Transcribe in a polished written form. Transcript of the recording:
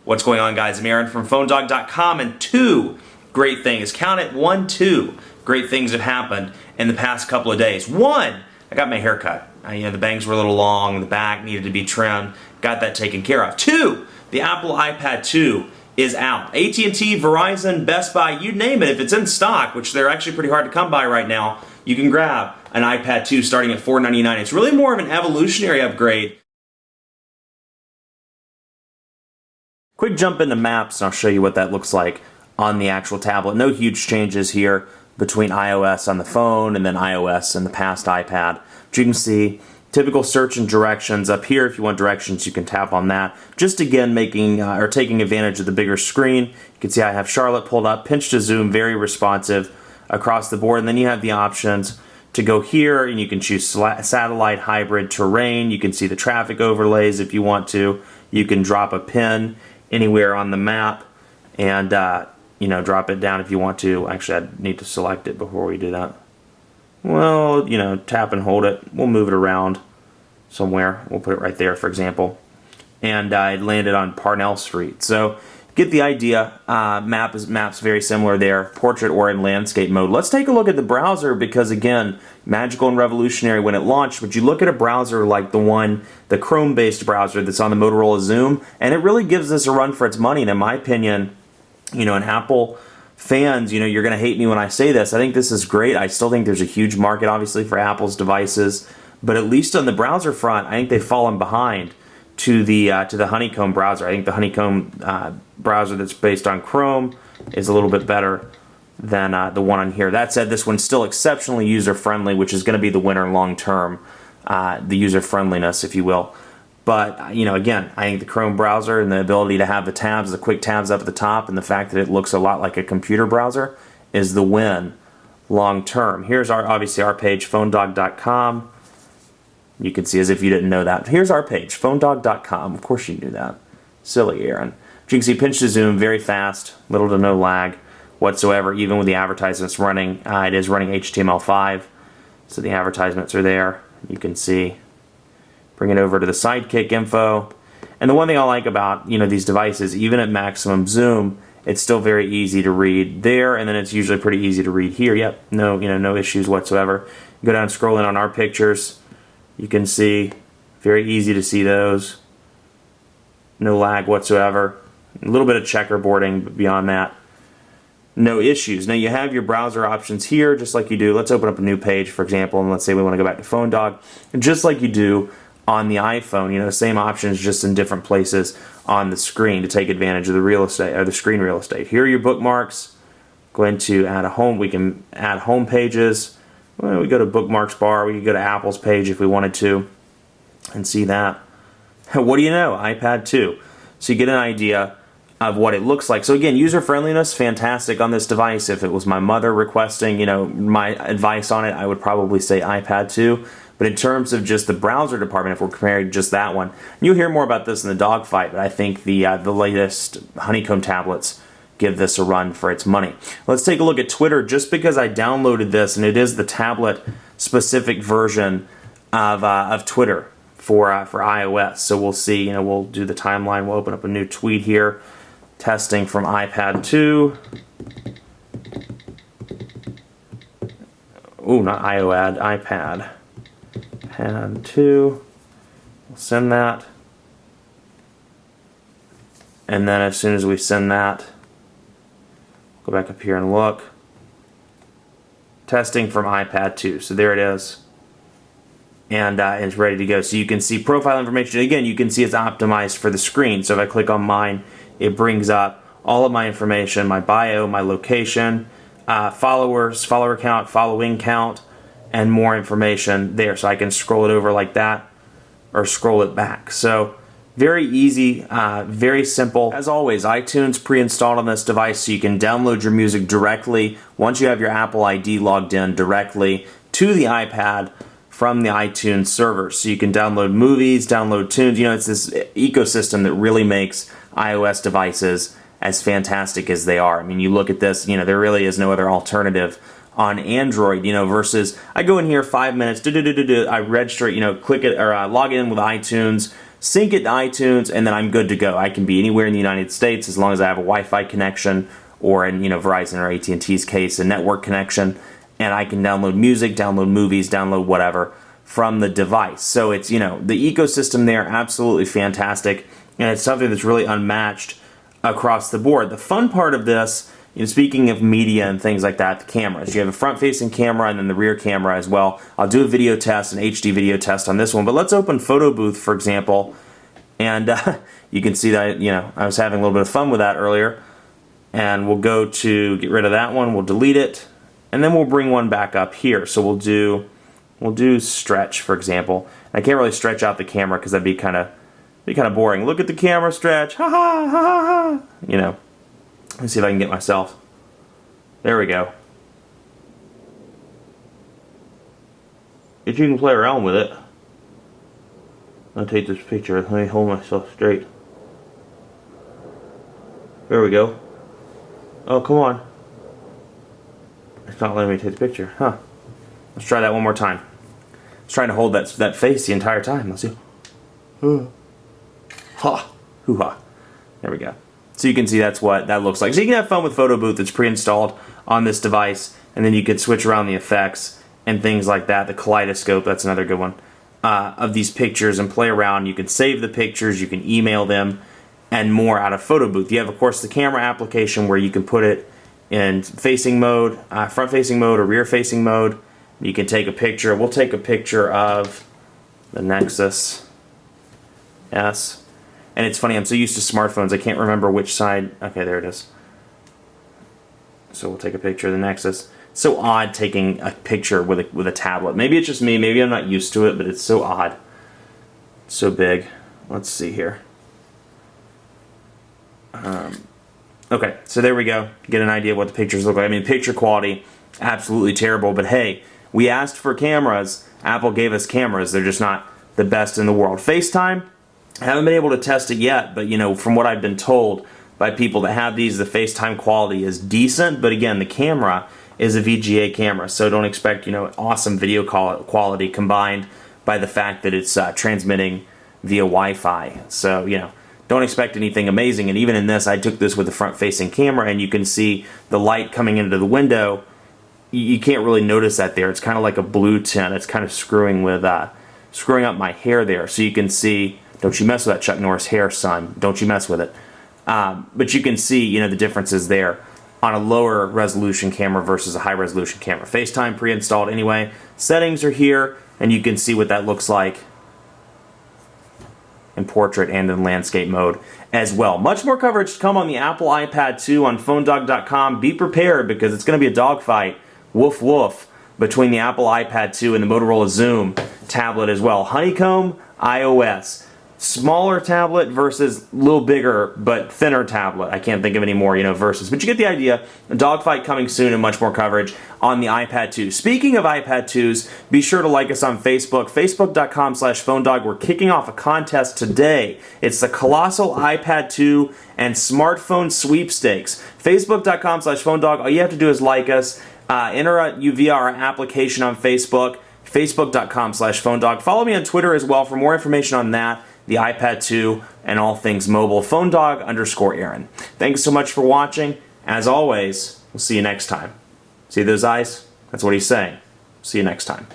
What's going on, guys? I'm Aaron from PhoneDog.com, and two great things. Count it, 1, 2 great things have happened in the past couple of days. One, I got my hair cut. The bangs were a little long, the back needed to be trimmed. Got that taken care of. Two, the Apple iPad 2 is out. AT&T, Verizon, Best Buy, you name it. If it's in stock, which they're actually pretty hard to come by right now, you can grab an iPad 2 starting at $499. It's really more of an evolutionary upgrade. Quick jump into Maps, and I'll show you what that looks like on the actual tablet. No huge changes here between iOS on the phone and then iOS and the past iPad. But you can see typical search and directions up here. If you want directions, you can tap on that. Just again making or taking advantage of the bigger screen. You can see I have Charlotte pulled up, pinch to zoom, very responsive across the board. And then you have the options to go here, and you can choose satellite, hybrid, terrain. You can see the traffic overlays if you want to. You can drop a pin anywhere on the map and drop it down if you want to. Actually, I need to select it before we do that. Well, tap and hold it. We'll move it around somewhere. We'll put it right there, for example. And it landed on Parnell Street. So get the idea. Map's very similar there. Portrait or in landscape mode. Let's take a look at the browser because, again, magical and revolutionary when it launched. But you look at a browser like the Chrome-based browser that's on the Motorola XOOM, and it really gives this a run for its money. And in my opinion, and Apple fans, you're going to hate me when I say this. I think this is great. I still think there's a huge market, obviously, for Apple's devices. But at least on the browser front, I think they've fallen behind to the Honeycomb browser. I think the Honeycomb browser that's based on Chrome is a little bit better than the one on here. That said, this one's still exceptionally user-friendly, which is going to be the winner long-term, the user-friendliness, if you will. But, again, I think the Chrome browser and the ability to have the tabs, the quick tabs up at the top, and the fact that it looks a lot like a computer browser is the win long-term. Here's obviously our page, PhoneDog.com. You can see as if you didn't know that. Here's our page, PhoneDog.com. Of course you knew that. Silly, Aaron. But you can see pinch to zoom, very fast, little to no lag whatsoever, even with the advertisements running. It is running HTML5, so the advertisements are there. You can see. Bring it over to the Sidekick info. And the one thing I like about these devices, even at maximum zoom, it's still very easy to read there, and then it's usually pretty easy to read here. Yep, no issues whatsoever. Go down and scroll in on our pictures. You can see, very easy to see those. No lag whatsoever. A little bit of checkerboarding, but beyond that, no issues. Now you have your browser options here, just like you do. Let's open up a new page, for example, and let's say we want to go back to PhoneDog. And just like you do on the iPhone, same options, just in different places on the screen to take advantage of the real estate or the screen real estate. Here are your bookmarks. Go into add a home. We can add home pages. Well, we go to bookmarks bar. We could go to Apple's page if we wanted to and see that. What do you know? iPad 2. So you get an idea of what it looks like. So again, user friendliness, fantastic on this device. If it was my mother requesting, my advice on it, I would probably say iPad 2. But in terms of just the browser department, if we're comparing just that one, you'll hear more about this in the dogfight, but I think the latest Honeycomb tablets give this a run for its money. Let's take a look at Twitter. Just because I downloaded this, and it is the tablet-specific version of Twitter for iOS. So we'll see. We'll do the timeline. We'll open up a new tweet here. Testing from iPad 2. Ooh, not iOS, iPad. iPad 2. We'll send that. And then as soon as we send that, go back up here and look. Testing from iPad 2. So there it is. And it's ready to go. So you can see profile information. Again, you can see it's optimized for the screen. So if I click on mine, it brings up all of my information, my bio, my location, followers, follower count, following count, and more information there. So I can scroll it over like that or scroll it back. So very easy, very simple. As always, iTunes pre-installed on this device, so you can download your music directly once you have your Apple ID logged in directly to the iPad from the iTunes server. So you can download movies, download tunes. It's this ecosystem that really makes iOS devices as fantastic as they are. I mean, you look at this, there really is no other alternative on Android, versus I go in here 5 minutes, I register, click it or log in with iTunes, sync it to iTunes, and then I'm good to go. I can be anywhere in the United States as long as I have a Wi-Fi connection, or in Verizon or AT&T's case, a network connection, and I can download music, download movies, download whatever from the device. So it's, the ecosystem there, absolutely fantastic, and it's something that's really unmatched across the board. The fun part of this, speaking of media and things like that, the cameras. You have a front-facing camera and then the rear camera as well. I'll do a video test, an HD video test on this one, but let's open Photo Booth, for example, and you can see that, I was having a little bit of fun with that earlier, and we'll go to get rid of that one, we'll delete it, and then we'll bring one back up here. So we'll do stretch, for example. I can't really stretch out the camera because that'd be kind of boring. Look at the camera stretch, ha ha ha ha ha. Let's see if I can get myself. There we go. If you can play around with it. I'll take this picture. Let me hold myself straight. There we go. Oh, come on. It's not letting me take the picture. Huh. Let's try that one more time. I was trying to hold that face the entire time. Let's see. Ha. Hoo-ha. There we go. So you can see that's what that looks like. So you can have fun with Photo Booth. It's pre-installed on this device, and then you can switch around the effects and things like that. The kaleidoscope, that's another good one, of these pictures, and play around. You can save the pictures, you can email them, and more out of Photo Booth. You have, of course, the camera application where you can put it in facing mode, front-facing mode, or rear-facing mode. You can take a picture. We'll take a picture of the Nexus S. And it's funny, I'm so used to smartphones, I can't remember which side. Okay, there it is. So we'll take a picture of the Nexus. It's so odd taking a picture with a tablet. Maybe it's just me, maybe I'm not used to it, but it's so odd. It's so big. Let's see here. Okay, so there we go. Get an idea of what the pictures look like. I mean, picture quality, absolutely terrible, but hey, we asked for cameras. Apple gave us cameras. They're just not the best in the world. FaceTime, I haven't been able to test it yet, but from what I've been told by people that have these, the FaceTime quality is decent, but again, the camera is a VGA camera, so don't expect, awesome video quality combined by the fact that it's transmitting via Wi-Fi. So, don't expect anything amazing, and even in this, I took this with the front-facing camera, and you can see the light coming into the window. You can't really notice that there. It's kind of like a blue tint. It's kind of screwing up my hair there, so you can see. Don't you mess with that Chuck Norris hair, son. Don't you mess with it. But you can see, the differences there on a lower resolution camera versus a high resolution camera. FaceTime pre-installed anyway. Settings are here, and you can see what that looks like in portrait and in landscape mode as well. Much more coverage to come on the Apple iPad 2 on PhoneDog.com. Be prepared because it's going to be a dogfight. Woof woof. Between the Apple iPad 2 and the Motorola XOOM tablet as well. Honeycomb iOS. Smaller tablet versus a little bigger but thinner tablet. I can't think of any more, versus. But you get the idea. A dogfight coming soon and much more coverage on the iPad 2. Speaking of iPad 2s, be sure to like us on Facebook. Facebook.com/PhoneDog. We're kicking off a contest today. It's the Colossal iPad 2 and Smartphone Sweepstakes. Facebook.com/PhoneDog. All you have to do is like us. Enter you via our application on Facebook. Facebook.com/PhoneDog. Follow me on Twitter as well for more information on that, the iPad 2, and all things mobile. PhoneDog_Aaron. Thanks so much for watching. As always, we'll see you next time. See those eyes? That's what he's saying. See you next time.